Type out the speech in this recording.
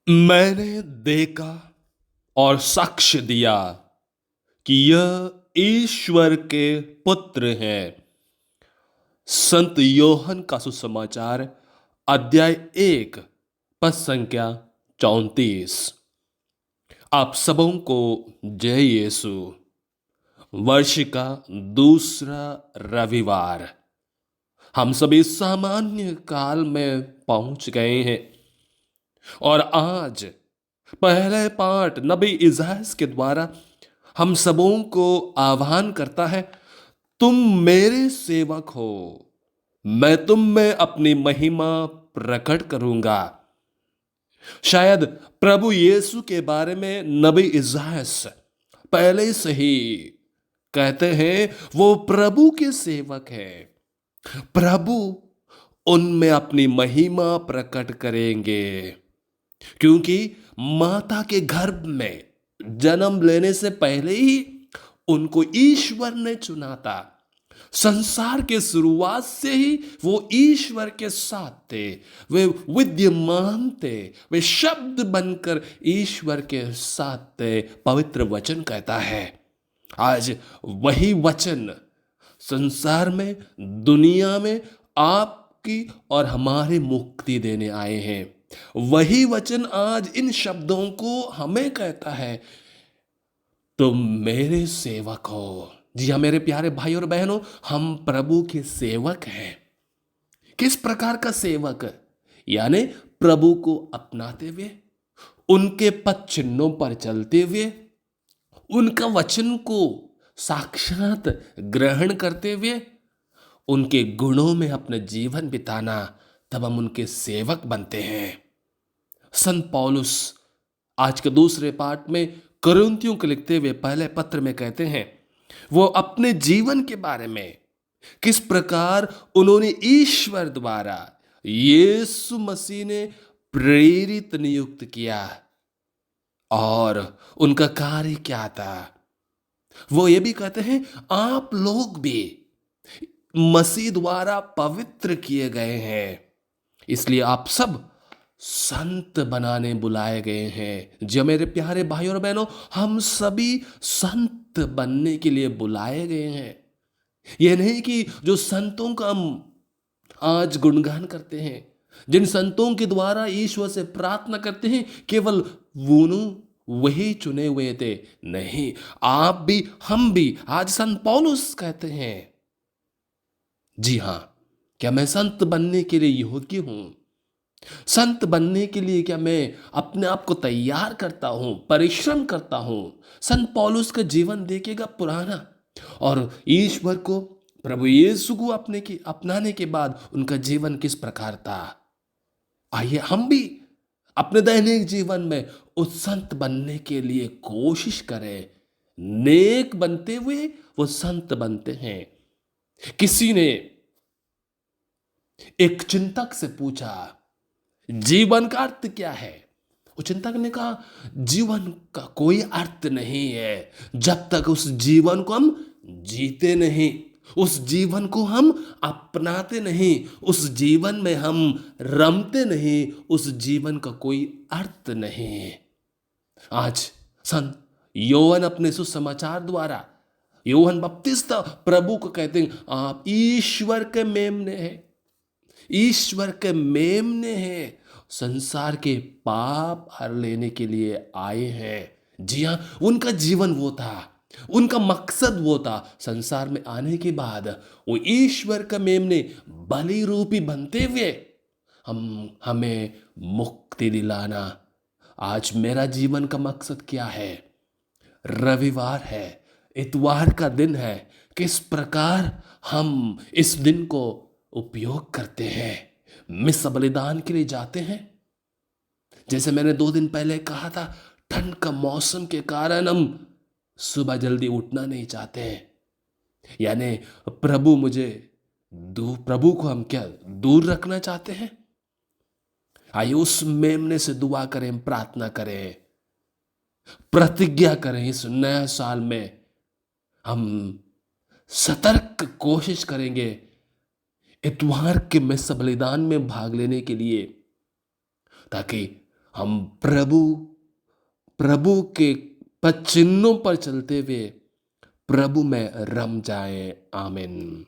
मैंने देखा और साक्ष्य दिया कि यह ईश्वर के पुत्र हैं। संत योहन का सुसमाचार अध्याय 1 पद संख्या 34। आप सबों को जय यीशु। वर्ष का दूसरा रविवार, हम सभी सामान्य काल में पहुंच गए हैं और आज पहले पाठ नबी इज़ायास के द्वारा हम सबों को आह्वान करता है, तुम मेरे सेवक हो, मैं तुम में अपनी महिमा प्रकट करूंगा। शायद प्रभु यीशु के बारे में नबी इज़ायास पहले से ही कहते हैं वो प्रभु के सेवक है। प्रभु उनमें अपनी महिमा प्रकट करेंगे, क्योंकि माता के गर्भ में जन्म लेने से पहले ही उनको ईश्वर ने चुना था। संसार के शुरुआत से ही वो ईश्वर के साथ थे, वे विद्यमान थे, वे शब्द बनकर ईश्वर के साथ थे। पवित्र वचन कहता है आज वही वचन संसार में, दुनिया में आपकी और हमारी मुक्ति देने आए हैं। वही वचन आज इन शब्दों को हमें कहता है, तुम मेरे सेवक हो। जी हाँ मेरे प्यारे भाई और बहनों, हम प्रभु के सेवक हैं। किस प्रकार का सेवक? यानी प्रभु को अपनाते हुए, उनके पद चिन्हों पर चलते हुए, उनका वचन को साक्षात ग्रहण करते हुए, उनके गुणों में अपना जीवन बिताना, तब हम उनके सेवक बनते हैं। संत पौलुस आज के दूसरे पाठ में कुरिन्थियों को लिखते हुए पहले पत्र में कहते हैं, वो अपने जीवन के बारे में किस प्रकार उन्होंने ईश्वर द्वारा यीशु मसीह ने प्रेरित नियुक्त किया और उनका कार्य क्या था। वो ये भी कहते हैं, आप लोग भी मसीह द्वारा पवित्र किए गए हैं, इसलिए आप सब संत बनाने बुलाए गए हैं। जो मेरे प्यारे भाई और बहनों, हम सभी संत बनने के लिए बुलाए गए हैं। यह नहीं कि जो संतों का हम आज गुणगान करते हैं, जिन संतों के द्वारा ईश्वर से प्रार्थना करते हैं, केवल वही चुने हुए थे। नहीं, आप भी, हम भी। आज संत पौलुस कहते हैं, जी हां, क्या मैं संत बनने के लिए योग्य हूं? संत बनने के लिए क्या मैं अपने आप को तैयार करता हूं, परिश्रम करता हूं? संत पौलुस का जीवन देखिएगा पुराना, और ईश्वर को, प्रभु यीशु को अपनाने के बाद उनका जीवन किस प्रकार था। आइए हम भी अपने दैनिक जीवन में उस संत बनने के लिए कोशिश करें। नेक बनते हुए वो संत बनते हैं। किसी ने एक चिंतक से पूछा, जीवन का अर्थ क्या है? वो चिंतक ने कहा, जीवन का कोई अर्थ नहीं है जब तक उस जीवन को हम जीते नहीं, उस जीवन को हम अपनाते नहीं, उस जीवन में हम रमते नहीं, उस जीवन का कोई अर्थ नहीं है। आज संत योहन अपने सुसमाचार द्वारा, योहन बपतिस्ता प्रभु को कहते हैं, आप ईश्वर के मेमने हैं, ईश्वर के मेमने हैं, संसार के पाप हर लेने के लिए आए हैं। जी हाँ, उनका जीवन वो था, उनका मकसद वो था। संसार में आने के बाद वो ईश्वर का मेमने बलि रूपी बनते हुए हमें मुक्ति दिलाना। आज मेरा जीवन का मकसद क्या है? रविवार है, इतवार का दिन है। किस प्रकार हम इस दिन को उपयोग करते हैं? मिस बलिदान के लिए जाते हैं। जैसे मैंने 2 दिन पहले कहा था, ठंड का मौसम के कारण हम सुबह जल्दी उठना नहीं चाहते हैं। यानी प्रभु को हम क्या दूर रखना चाहते हैं? आइए उस मेमने से दुआ करें, प्रार्थना करें, प्रतिज्ञा करें। इस नया साल में हम सतर्क कोशिश करेंगे इतवार के मिस बलिदान में भाग लेने के लिए, ताकि हम प्रभु प्रभु के पद चिन्हों पर चलते हुए प्रभु में रम जाए। आमीन।